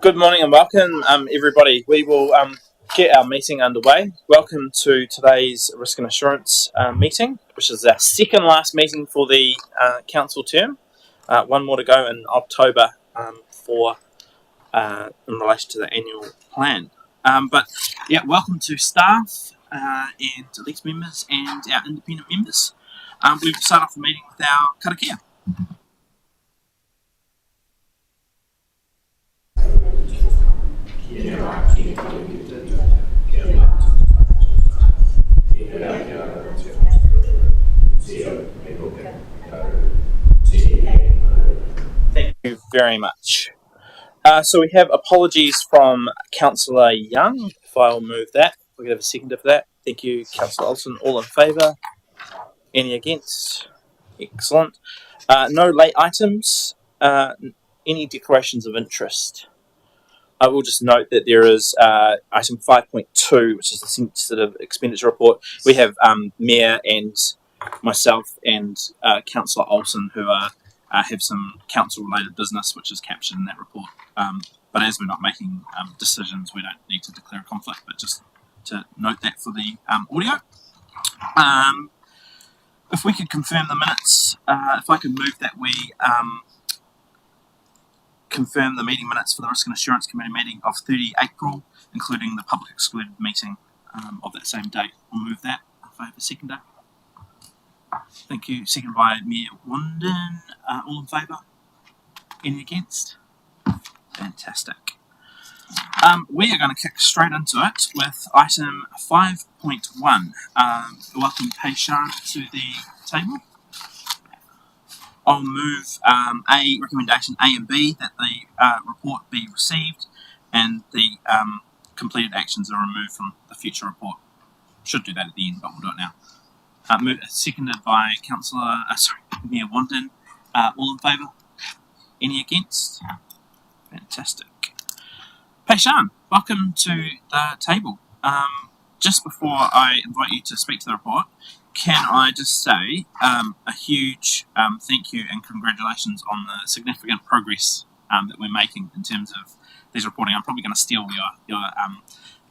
Good morning and welcome, everybody. We will get our meeting underway. Welcome to today's Risk and Assurance meeting, which is our second last meeting for the council term. One more to go in October in relation to the annual plan. Welcome to staff and elect members and our independent members. We will start off the meeting with our karakia. Thank you very much. So we have apologies from Councillor Young. If I'll move that, we can have a second for that. Thank you, Councillor Olsen. All in favour? Any against? Excellent. No late items. Any declarations of interest? I will just note that there is item 5.2, which is the sensitive expenditure report. We have Mayor and myself and Councillor Olsen who have some council-related business which is captured in that report. But as we're not making decisions, we don't need to declare a conflict, but just to note that for the audio. If we could confirm the minutes, if I could move that we confirm the meeting minutes for the Risk and Assurance Committee meeting of 30 April, including the public excluded meeting of that same date. I'll move that. If I have a seconder. Thank you. Second by Mayor Wanden. All in favour? Any against? Fantastic. We are going to kick straight into it with item 5.1. Welcome Pei Shan to the table. I'll move recommendation A and B that the report be received and the completed actions are removed from the future report. Should do that at the end, but we'll do it now. Seconded by Mayor Wanden. All in favour? Any against? Fantastic. Pei Shan, welcome to the table. Just before I invite you to speak to the report, can I just say a huge thank you and congratulations on the significant progress that we're making in terms of this reporting. I'm probably going to steal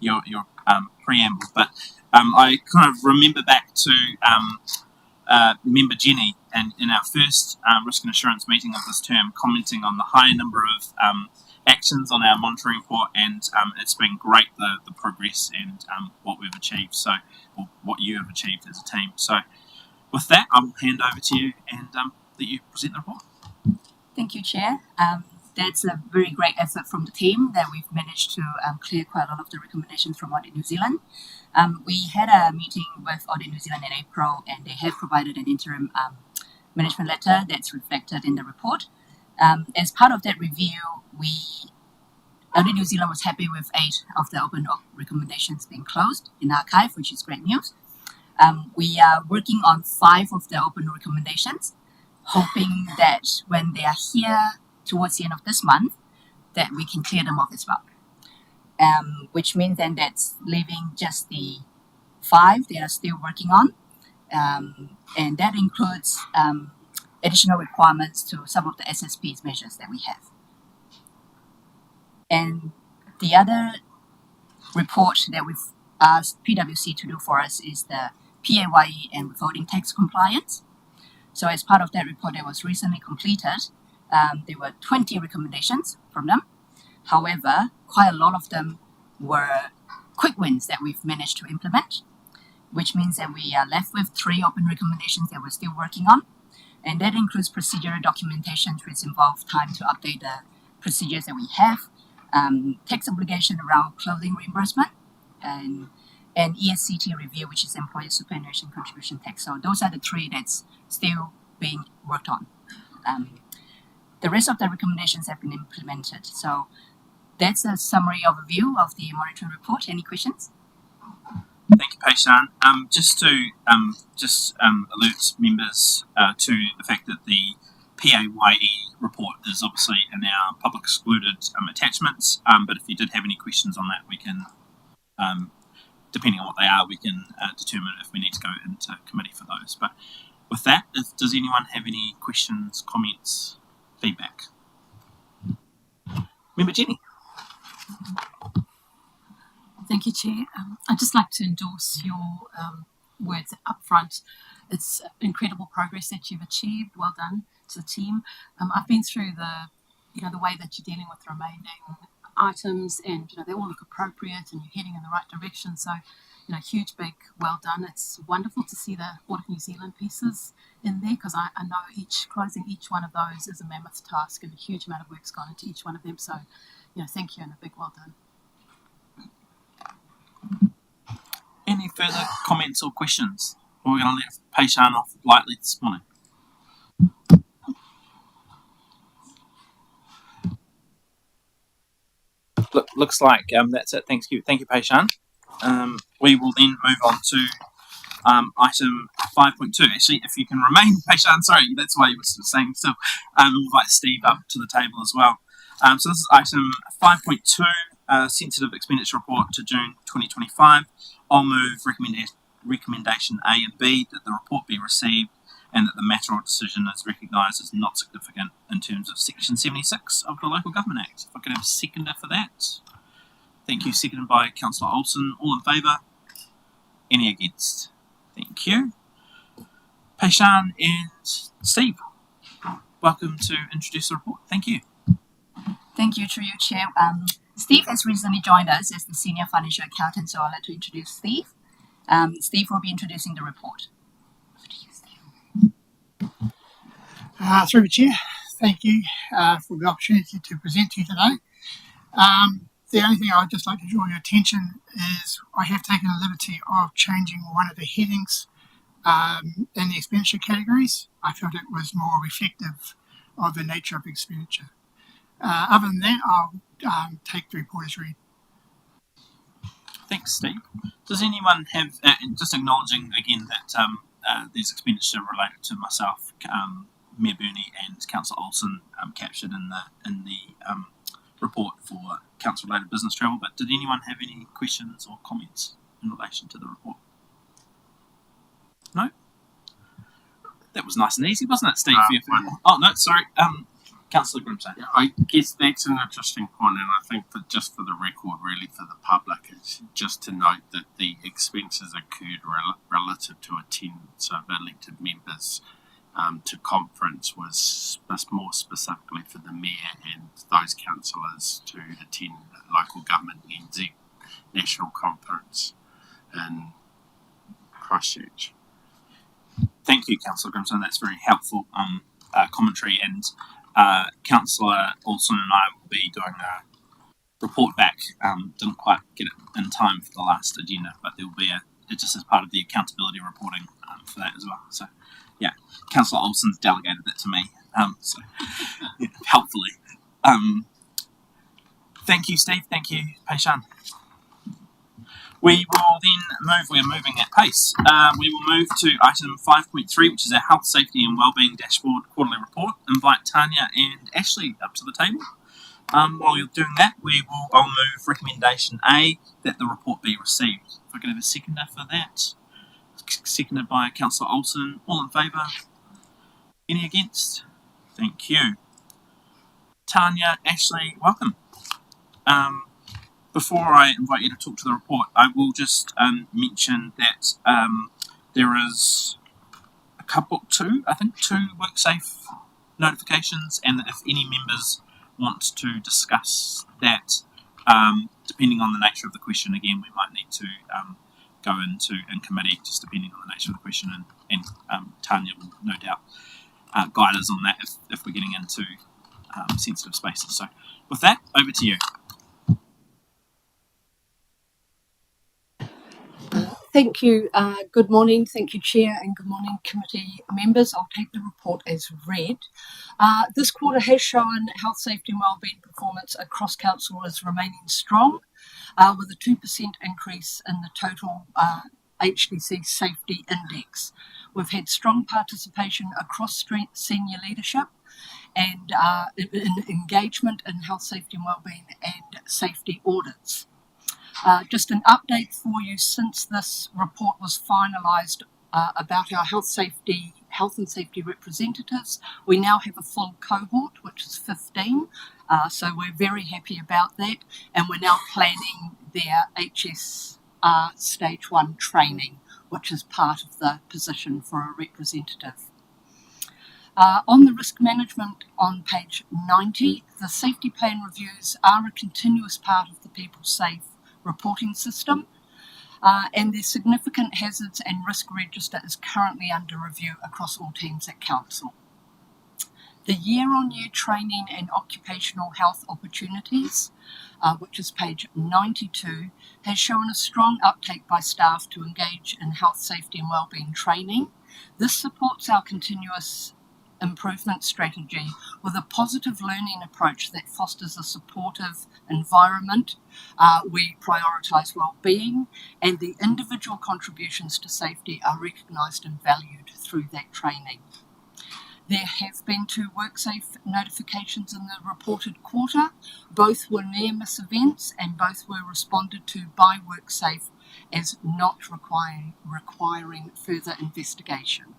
your preamble, but I kind of remember back to member Jenny and in our first risk and assurance meeting of this term commenting on the high number of actions on our monitoring report, and it's been great the progress and what we've achieved, or what you have achieved as a team. So with that, I will hand over to you and let you present the report. Thank you, Chair. That's a very great effort from the team that we've managed to clear quite a lot of the recommendations from Audit New Zealand. We had a meeting with Audit New Zealand in April, and they have provided an interim management letter that's reflected in the report. As part of that review, Audit New Zealand was happy with 8 of the open recommendations being closed in archive, which is great news. We are working on 5 of the open recommendations, hoping that when they are here towards the end of this month, that we can clear them off as well. Which means then that's leaving just the 5 they are still working on. And that includes additional requirements to some of the SSP's measures that we have. And the other report that we've asked PwC to do for us is the PAYE and withholding tax compliance. So as part of that report that was recently completed, there were 20 recommendations from them. However, quite a lot of them were quick wins that we've managed to implement, which means that we are left with 3 open recommendations that we're still working on. And that includes procedural documentation, which involve time to update the procedures that we have, tax obligation around clothing reimbursement, and ESCT review, which is employer superannuation contribution tax. So those are the 3 that's still being worked on. The rest of the recommendations have been implemented. So that's a summary overview of the monitoring report. Any questions? Thank you, Pei Shan. Just to alert members to the fact that the PAYE report is obviously in our public excluded attachments, but if you did have any questions on that, we can, depending on what they are, we can determine if we need to go into committee for those. But with that, does anyone have any questions, comments, feedback? Member Jenny. Thank you, Chair. I'd just like to endorse your words up front. It's incredible progress that you've achieved. Well done to the team. I've been through the way that you're dealing with the remaining items, and they all look appropriate, and you're heading in the right direction. So, huge, big, well done. It's wonderful to see the Audit New Zealand pieces in there, because I know closing each one of those is a mammoth task, and a huge amount of work's gone into each one of them. So, thank you, and a big well done. Any further comments or questions? Or we're going to let Pei-Shan off lightly this morning. Looks like that's it. Thank you, Pei-Shan. We will then move on to item 5.2. Actually, if you can remain, Pei-Shan, sorry, that's why you were saying still. We'll invite Steve up to the table as well. So this is item 5.2, Sensitive Expenditure Report to June 2025. I'll move recommendation A and B that the report be received and that the matter or decision is recognised as not significant in terms of Section 76 of the Local Government Act. If I could have a seconder for that. Thank you. Seconded by Councillor Olsen. All in favour? Any against? Thank you. Pei-Shan and Steve, welcome to introduce the report. Thank you. Thank you, through you, Chair. Steve has recently joined us as the Senior Financial Accountant, so I'd like to introduce Steve. Steve will be introducing the report. Over to you, Steve. Through the Chair, thank you for the opportunity to present to you today. The only thing I'd just like to draw your attention is I have taken the liberty of changing one of the headings in the expenditure categories. I felt it was more reflective of the nature of expenditure. Other than that, I'll take the report as read. Thanks, Steve. Does anyone have, just acknowledging again that there's expenditure related to myself, Mayor Burney and Councillor Olsen captured in the report for council-related business travel, but did anyone have any questions or comments in relation to the report? No? That was nice and easy, wasn't it, Steve? Oh, no, sorry. Councillor Grimsay. Yeah, I guess that's an interesting point, and I think that just for the record, really for the public, it's just to note that the expenses occurred relative to attendance of elected members to conference was more specifically for the Mayor and those councillors to attend the Local Government NZ National Conference in Christchurch. Thank you, Councillor Grimston. That's very helpful commentary, and Councillor Olsen and I will be doing a report back. Didn't quite get it in time for the last agenda, but there will be just as part of the accountability reporting for that as well. So, yeah, Councillor Olsen's delegated that to me, so yeah, helpfully. Thank you, Steve. Thank you, Pei-Shan. We will then we're moving at pace. We will move to item 5.3, which is our Health, Safety and Wellbeing Dashboard Quarterly Report. Invite Tanya and Ashley up to the table. While you're doing that, I'll move recommendation A, that the report be received. If I could have a seconder for that. Seconded by Councillor Olsen. All in favour? Any against? Thank you. Tanya, Ashley, welcome. Before I invite you to talk to the report, I will just mention that there is two WorkSafe notifications, and that if any members want to discuss that, depending on the nature of the question, again, we might need to go in committee, just depending on the nature of the question, and Tanya will no doubt guide us on that if we're getting into sensitive spaces. So with that, over to you. Thank you. Good morning. Thank you, Chair, and good morning, committee members. I'll take the report as read. This quarter has shown health, safety and wellbeing performance across council is remaining strong, with a 2% increase in the total HDC safety index. We've had strong participation across senior leadership and engagement in health, safety and wellbeing and safety audits. Just an update for you since this report was finalised about our health, safety, health and safety representatives. We now have a full cohort, which is 15, so we're very happy about that, and we're now planning their HSR Stage 1 training, which is part of the position for a representative. On the risk management on page 90, the safety plan reviews are a continuous part of the People Safe reporting system, and the significant hazards and risk register is currently under review across all teams at Council. The year-on-year training and occupational health opportunities, which is page 92, has shown a strong uptake by staff to engage in health, safety and wellbeing training. This supports our continuous improvement strategy with a positive learning approach that fosters a supportive environment. We prioritise well-being, and the individual contributions to safety are recognised and valued through that training. There have been 2 WorkSafe notifications in the reported quarter. Both were near-miss events and both were responded to by WorkSafe as not requiring further investigation.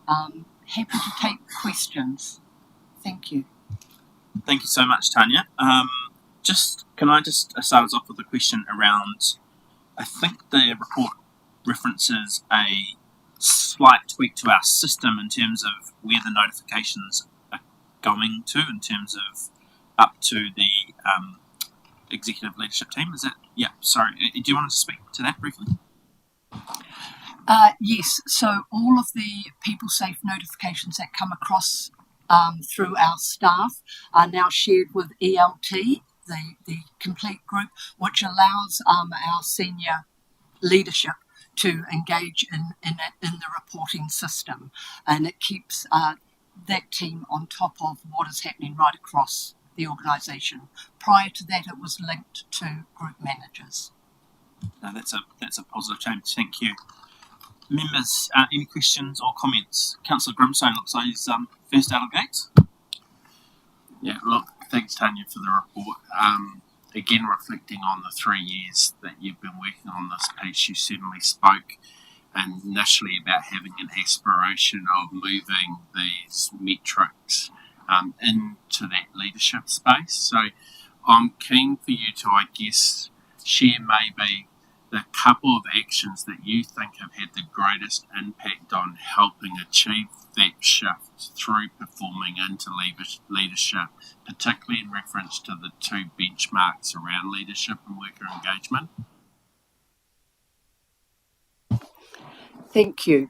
Happy to take questions. Thank you. Thank you so much, Tanya. Can I start us off with a question around, I think the report references a slight tweak to our system in terms of where the notifications are going to, in terms of up to the executive leadership team. Is that, yeah, sorry. Do you want to speak to that briefly? Yes, so all of the People Safe notifications that come across through our staff are now shared with ELT, the complete group, which allows our senior leadership to engage in the reporting system, and it keeps that team on top of what is happening right across the organisation. Prior to that, it was linked to group managers. No, that's a positive change. Thank you. Members, any questions or comments? Councillor Grimstone looks like he's first out of gates. Yeah, look, thanks Tanya for the report. Again, reflecting on the 3 years that you've been working on this piece, you certainly spoke initially about having an aspiration of moving these metrics into that leadership space. So I'm keen for you to, I guess, share maybe the couple of actions that you think have had the greatest impact on helping achieve that shift through performing into leadership, particularly in reference to the 2 benchmarks around leadership and worker engagement. Thank you.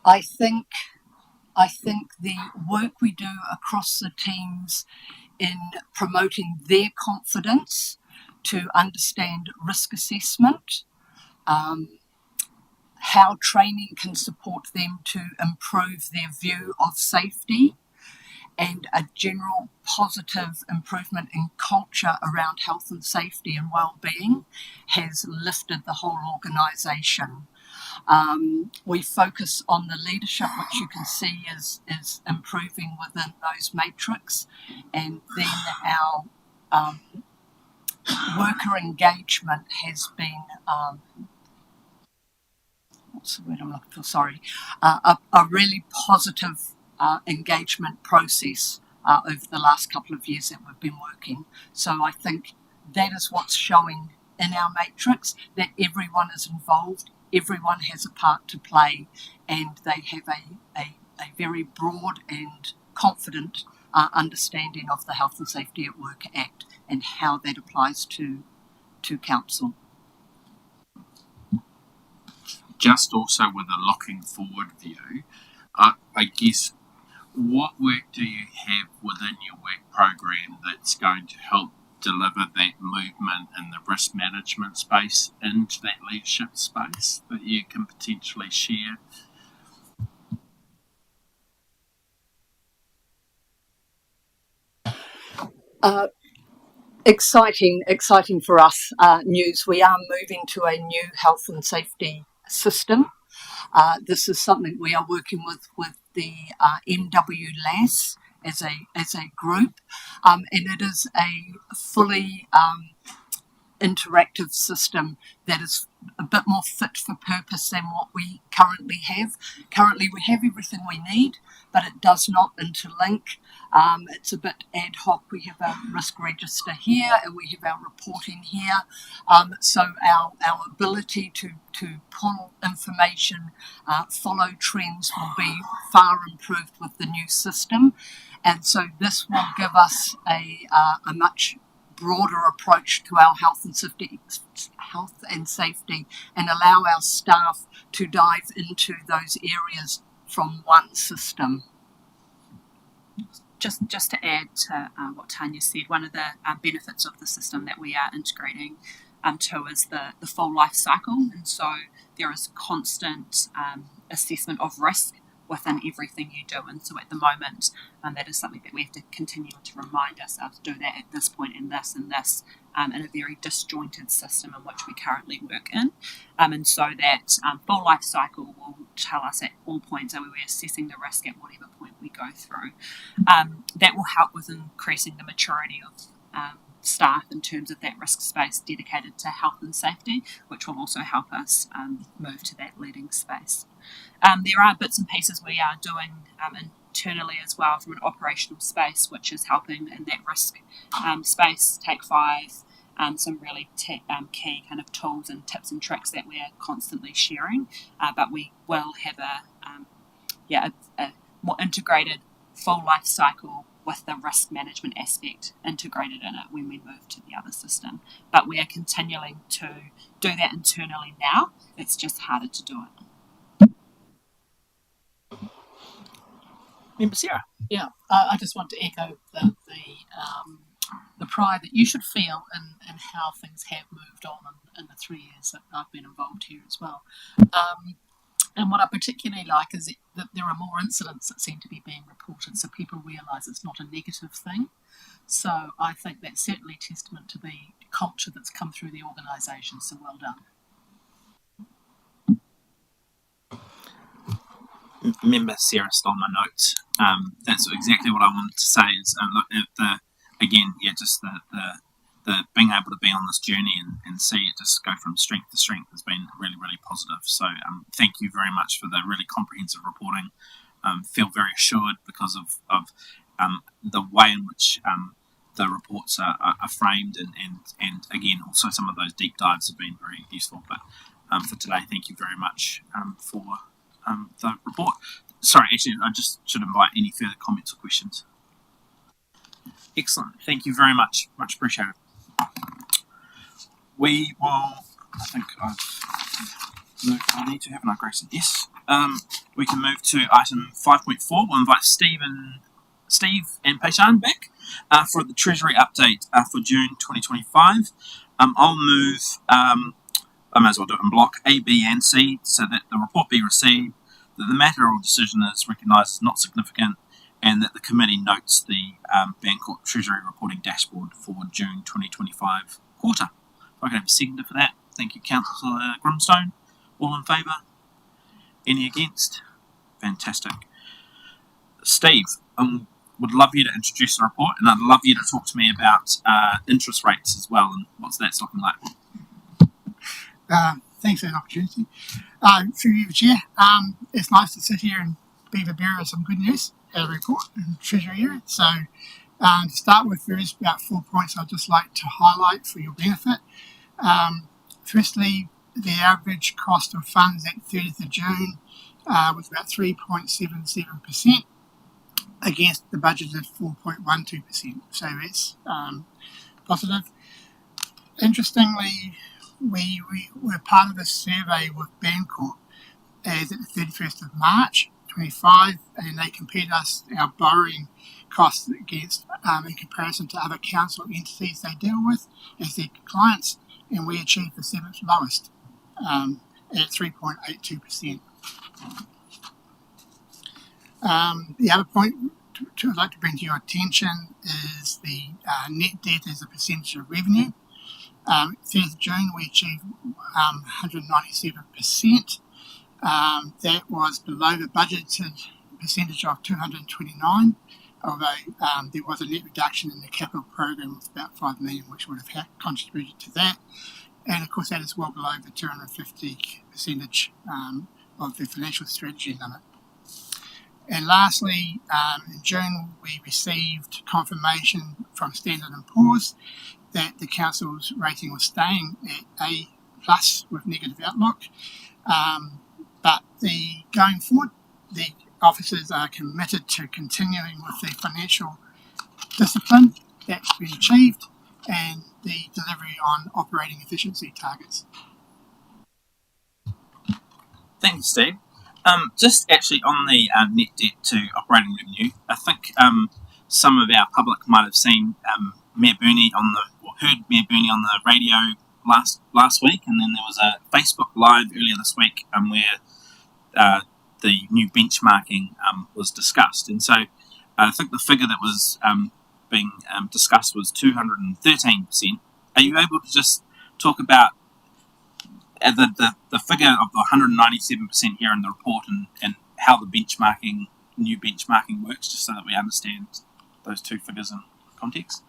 I think the work we do across the teams in promoting their confidence to understand risk assessment, how training can support them to improve their view of safety, and a general positive improvement in culture around health and safety and well-being has lifted the whole organisation. We focus on the leadership, which you can see is improving within those matrix, and then our worker engagement has been what's the word I'm looking for? Sorry, a really positive engagement process over the last couple of years that we've been working. So I think that is what's showing in our matrix, that everyone is involved, everyone has a part to play, and they have a very broad and confident understanding of the Health and Safety at Work Act and how that applies to council. Just also with a looking forward view, I guess, what work do you have within your work program that's going to help deliver that movement in the risk management space into that leadership space that you can potentially share? Exciting for us news. We are moving to a new health and safety system. This is something we are working with the MWLAS as a group, and it is a fully interactive system that is a bit more fit for purpose than what we currently have. Currently, we have everything we need, but it does not interlink. It's a bit ad hoc. We have a risk register here and we have our reporting here. So our ability to pull information, follow trends will be far improved with the new system. And so this will give us a much broader approach to our health and safety and allow our staff to dive into those areas from one system. Just to add to what Tanya said, one of the benefits of the system that we are integrating to is the full life cycle, and so there is constant assessment of risk within everything you do. And so at the moment, that is something that we have to continue to remind ourselves to do that at this point and this in a very disjointed system in which we currently work in. And so that full life cycle will tell us at all points, are we assessing the risk at whatever point we go through. That will help with increasing the maturity of staff in terms of that risk space dedicated to health and safety, which will also help us move to that leading space. There are bits and pieces we are doing internally as well from an operational space, which is helping in that risk space. Take 5, some really key kind of tools and tips and tricks that we are constantly sharing, but we will have a more integrated full life cycle with the risk management aspect integrated in it when we move to the other system. But we are continuing to do that internally now. It's just harder to do it. Member Sarah. Yeah, I just want to echo the pride that you should feel in how things have moved on in the 3 years that I've been involved here as well. And what I particularly like is that there are more incidents that seem to be being reported, so people realise it's not a negative thing. So I think that's certainly testament to the culture that's come through the organisation, so well done. Member Sarah stole my notes. That's exactly what I wanted to say. Is just the being able to be on this journey and see it just go from strength to strength has been really, really positive. So thank you very much for the really comprehensive reporting. Feel very assured because of the way in which the reports are framed and again also some of those deep dives have been very useful. But for today, thank you very much for the report. Sorry, actually, I just should invite any further comments or questions. Excellent. Thank you very much. Much appreciated. We will, I think I've moved, I need to, haven't I, Grayson? Yes. We can move to item 5.4. We'll invite Steve and Peishan back for the Treasury update for June 2025. I'll move, I may as well do it in block A, B and C so that the report be received, that the matter or decision is recognised as not significant, and that the committee notes the Bancorp Treasury reporting dashboard for June 2025 quarter. If I can have a seconder for that. Thank you, Councillor Grimstone. All in favour? Any against? Fantastic. Steve, would love you to introduce the report, and I'd love you to talk to me about interest rates as well and what's that's looking like. Thanks for the opportunity. Through you, Chair, it's nice to sit here and be the bearer of some good news out of the report in Treasury area. So to start with, there is about 4 points I'd just like to highlight for your benefit. Firstly, the average cost of funds at 30th of June was about 3.77% against the budgeted 4.12%. So it's positive. Interestingly, we were part of a survey with Bancorp as at the 31st of March 25, and they compared our borrowing costs against in comparison to other council entities they deal with as their clients, and we achieved the 7th lowest at 3.82%. The other point I'd like to bring to your attention is the net debt as a percentage of revenue. 30th of June, we achieved 197%. That was below the budgeted percentage of 229 although there was a net reduction in the capital program of about 5 million, which would have contributed to that. And of course, that is well below the 250 percentage of the financial strategy limit. And lastly, in June, we received confirmation from Standard & Poor's that the council's rating was staying at A+ with negative outlook. But going forward, the officers are committed to continuing with the financial discipline that's been achieved and the delivery on operating efficiency targets. Thanks, Steve. Just actually on the net debt to operating revenue, I think some of our public might have seen Mayor Burney heard Mayor Burney on the radio last week, and then there was a Facebook Live earlier this week where the new benchmarking was discussed. And so I think the figure that was being discussed was 213%. Are you able to just talk about the figure of the 197% here in the report and how the new benchmarking works, just so that we understand those two figures in context?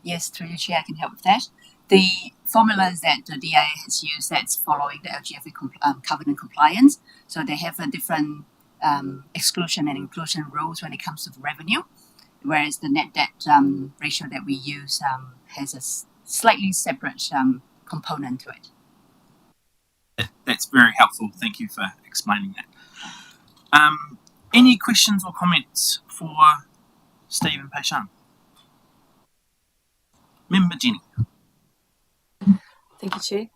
Yes, through you, Chair, I can help with that. The formulas that the DA has used, that's following the LGFA covenant compliance. So they have a different exclusion and inclusion rules when it comes to revenue, whereas the net debt ratio that we use has a slightly separate component to it. That's very helpful. Thank you for explaining that. Any questions or comments for Steve and Peishan? Member Jenny. Thank you, Chair.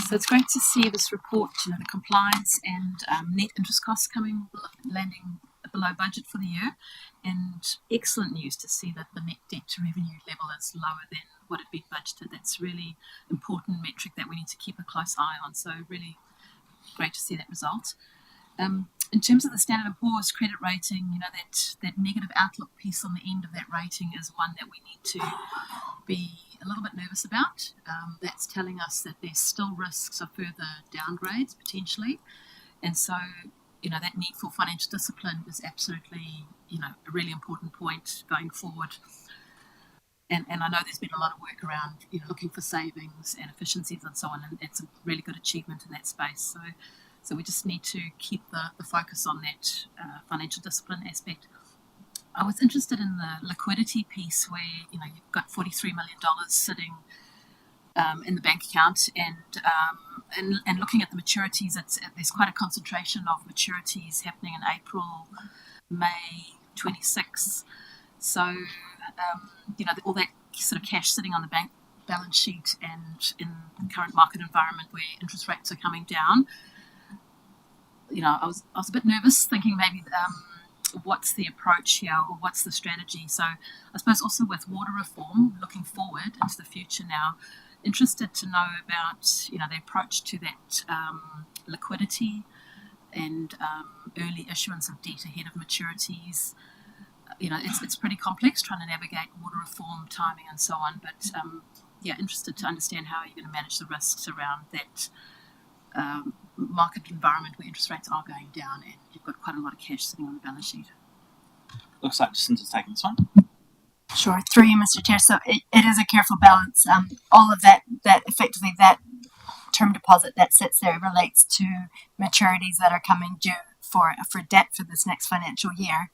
So it's great to see this report, the compliance and net interest costs landing below budget for the year, and excellent news to see that the net debt to revenue level is lower than what had been budgeted. That's really important metric that we need to keep a close eye on. So really great to see that result. In terms of the Standard & Poor's credit rating, that negative outlook piece on the end of that rating is one that we need to be a little bit nervous about. That's telling us that there's still risks of further downgrades potentially. And so, that need for financial discipline is absolutely, a really important point going forward. And I know there's been a lot of work around, looking for savings and efficiencies and so on, and it's a really good achievement in that space. So we just need to keep the focus on that financial discipline aspect. I was interested in the liquidity piece where, you've got $43 million sitting in the bank account, and looking at the maturities, there's quite a concentration of maturities happening in April, May 26. So, all that sort of cash sitting on the bank balance sheet, and in the current market environment where interest rates are coming down, I was a bit nervous, thinking maybe what's the approach here, or what's the strategy. So I suppose also with water reform, looking forward into the future now, interested to know about the approach to that liquidity and early issuance of debt ahead of maturities. It's pretty complex trying to navigate water reform timing and so on, but interested to understand how you're going to manage the risks around that market environment where interest rates are going down and you've got quite a lot of cash sitting on the balance sheet. Looks like Jacinta's taking this one. Sure, through you, Mr. Chair. So it is a careful balance. All of that effectively, that term deposit that sits there relates to maturities that are coming due for debt for this next financial year.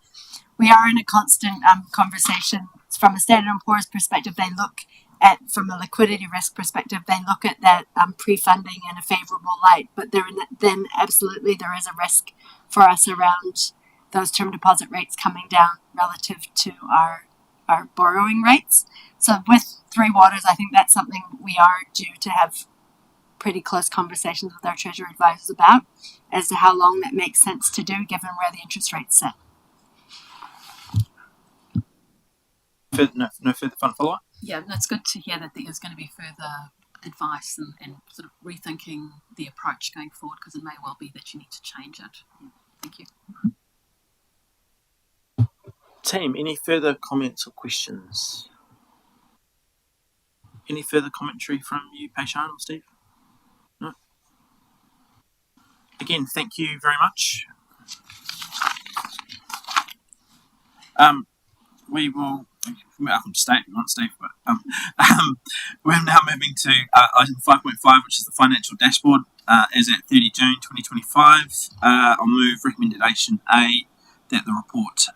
We are in a constant conversation from a Standard & Poor's perspective. They look at, from a liquidity risk perspective, they look at that pre-funding in a favourable light. But then absolutely there is a risk for us around those term deposit rates coming down relative to our borrowing rates. So with Three Waters, I think that's something we are due to have pretty close conversations with our Treasury advisors about, as to how long that makes sense to do given where the interest rates sit. No further fun follow-up? Yeah, that's good to hear that there is going to be further advice and sort of rethinking the approach going forward, because it may well be that you need to change it. Yeah, thank you. Team, any further comments or questions? Any further commentary from you, Peishan or Steve? No? Again, thank you very much. We will. I can stay if you want, Steve. But we're now moving to item 5.5, which is the financial dashboard. As at 30 June 2025, I'll move recommendation A that the report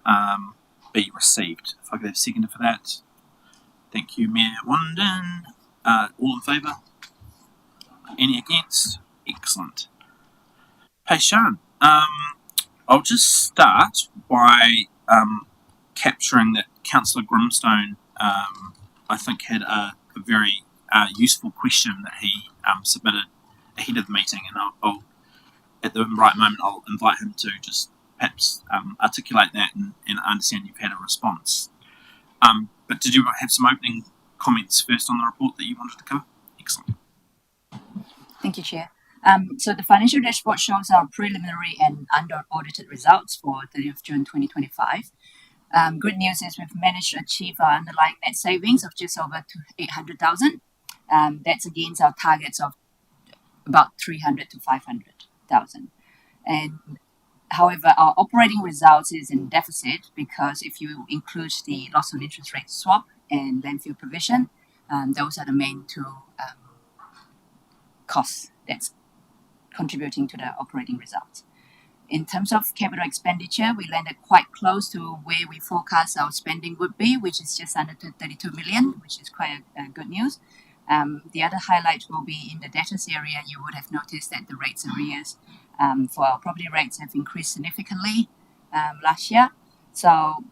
be received. If I could have a seconder for that. Thank you, Mayor Wanden. All in favour? Any against? Excellent. Hey, Sean. I'll just start by capturing that Councillor Grimstone, I think, had a very useful question that he submitted ahead of the meeting, and I'll at the right moment, I'll invite him to just perhaps articulate that and understand you've had a response. But did you have some opening comments first on the report that you wanted to cover? Excellent. Thank you, Chair. So the financial dashboard shows our preliminary and under-audited results for 30th June 2025. Good news is we've managed to achieve our underlying net savings of just over 800,000. That's against our targets of about 300 to 500,000. And however, our operating results is in deficit because if you include the loss on interest rate swap and landfill provision, those are the main two costs that's contributing to the operating results. In terms of capital expenditure, we landed quite close to where we forecast our spending would be, which is just under 32 million, which is quite a good news. The other highlight will be in the debtors area. You would have noticed that the rates arrears for our property rates have increased significantly last year. So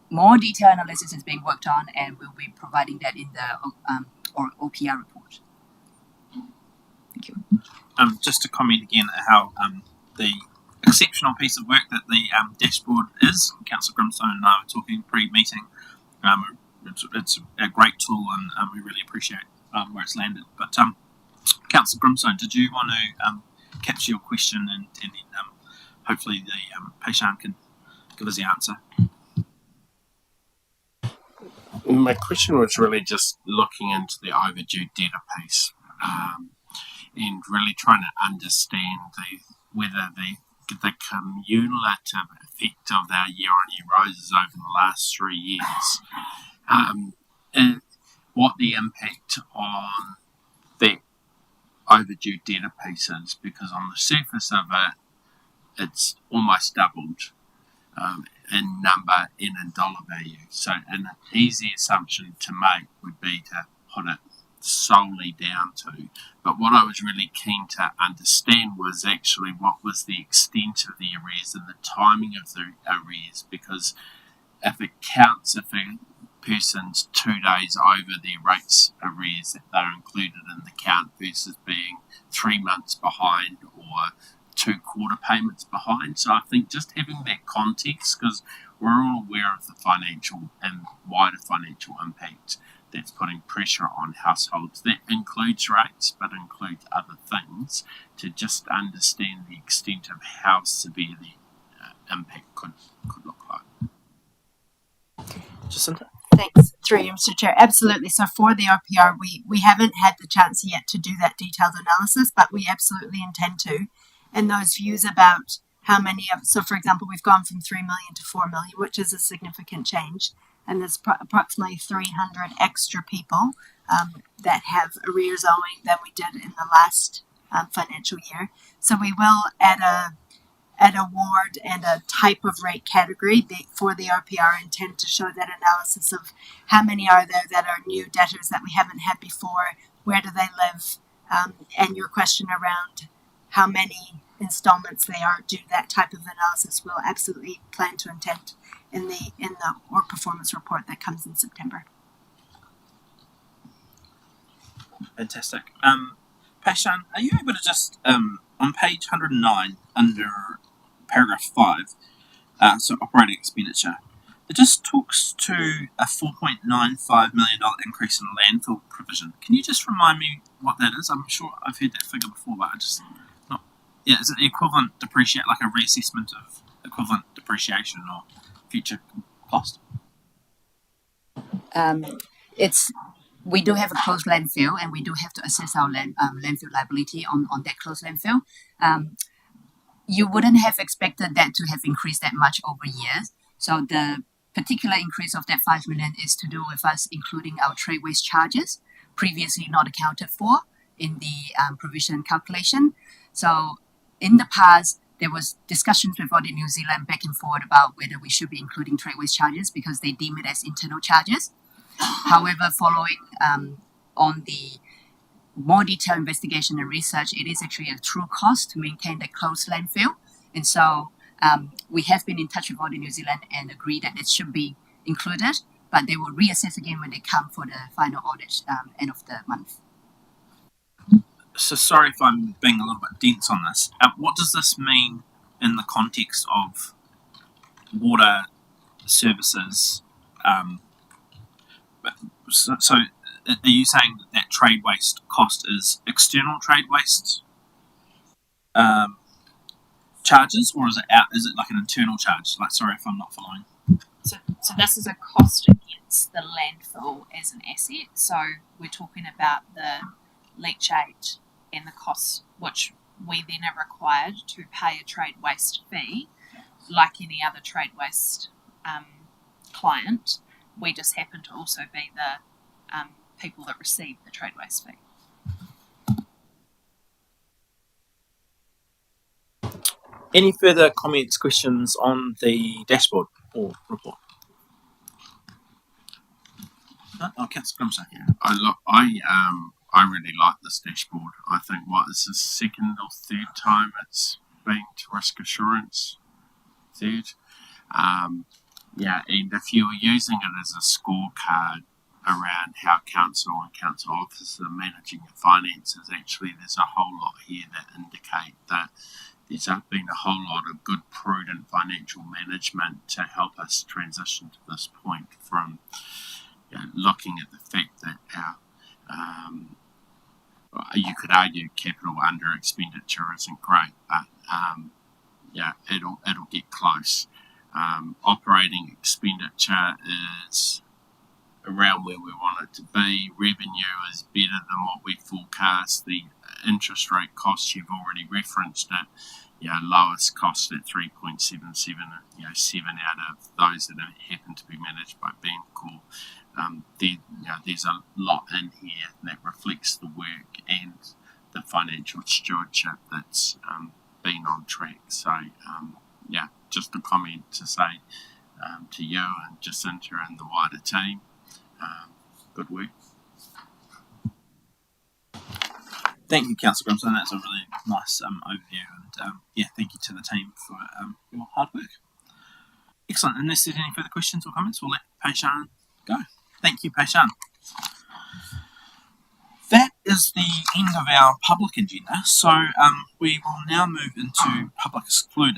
more detailed analysis is being worked on, and we'll be providing that in the OPR report. Thank you. Just to comment again how the exceptional piece of work that the dashboard is. Councillor Grimstone and I were talking pre-meeting. It's a great tool, and we really appreciate where it's landed. But Councillor Grimstone, did you want to capture your question and then hopefully the patient can give us the answer? My question was really just looking into the overdue debtor piece and really trying to understand whether the cumulative effect of our year-on-year rises over the last 3 years, and what the impact on the overdue debtor piece is, because on the surface of it, it's almost doubled in number and in dollar value. So an easy assumption to make would be to put it solely down to, but what I was really keen to understand was actually what was the extent of the arrears and the timing of the arrears, because if it counts, if a person's 2 days over their rates arrears that they're included in the count versus being 3 months behind or 2 quarter payments behind. So I think just having that context, because we're all aware of the financial and wider financial impact that's putting pressure on households. That includes rates, but includes other things, to just understand the extent of how severe the impact could look like. Jacinta? Thanks, through you, Mr. Chair. Absolutely. So for the RPR, we haven't had the chance yet to do that detailed analysis, but we absolutely intend to. And those views about how many of, so for example, we've gone from 3 million to 4 million, which is a significant change. And there's approximately 300 extra people that have arrears owing than we did in the last financial year. So we will add a ward and a type of rate category for the RPR, intend to show that analysis of how many are there that are new debtors that we haven't had before, where do they live, and your question around how many installments they are due, that type of analysis we'll absolutely plan to intend in the work performance report that comes in September. Fantastic. Pashan, are you able to just on page 109 under paragraph 5, so operating expenditure, it just talks to a $4.95 million increase in landfill provision. Can you just remind me what that is? I'm sure I've heard that figure before, but I just not. Yeah, is it equivalent like a reassessment of equivalent depreciation or future cost? We do have a closed landfill, and we do have to assess our landfill liability on that closed landfill. You wouldn't have expected that to have increased that much over years. So the particular increase of that 5 million is to do with us including our trade waste charges, previously not accounted for in the provision calculation. So in the past, there was discussions with Audit New Zealand back and forward about whether we should be including trade waste charges because they deem it as internal charges. However, following on the more detailed investigation and research, it is actually a true cost to maintain the closed landfill. And so we have been in touch with Audit New Zealand and agreed that it should be included, but they will reassess again when they come for the final audit end of the month. So sorry if I'm being a little bit dense on this. What does this mean in the context of water services? So are you saying that trade waste cost is external trade waste charges, or is it like an internal charge? Like, sorry if I'm not following. So this is a cost against the landfill as an asset. So we're talking about the leachate and the costs which we then are required to pay a trade waste fee, like any other trade waste client. We just happen to also be the people that receive the trade waste fee. Any further comments, questions on the dashboard or report? No? Oh, Councillor Grimsay. I really like this dashboard. I think is the second or third time it's been to risk assurance. Third. And if you were using it as a scorecard around how council and council officers are managing your finances, actually there's a whole lot here that indicate that there's been a whole lot of good, prudent financial management to help us transition to this point from looking at the fact that our you could argue capital under expenditure isn't great, but it'll get close. Operating expenditure is around where we want it to be. Revenue is better than what we forecast. The interest rate costs, you've already referenced it. Lowest cost at 3.77. 7 out of those that happen to be managed by Bancorp. There's a lot in here that reflects the work and the financial stewardship that's been on track. So, just a comment to say to you and Jacinta and the wider team, good work. Thank you, Councillor Grimston. That's a really nice overview, and thank you to the team for your hard work. Excellent. Unless there's any further questions or comments, we'll let Pei-Shan go. Thank you, Pei-Shan. That is the end of our public agenda. So we will now move into public excluded.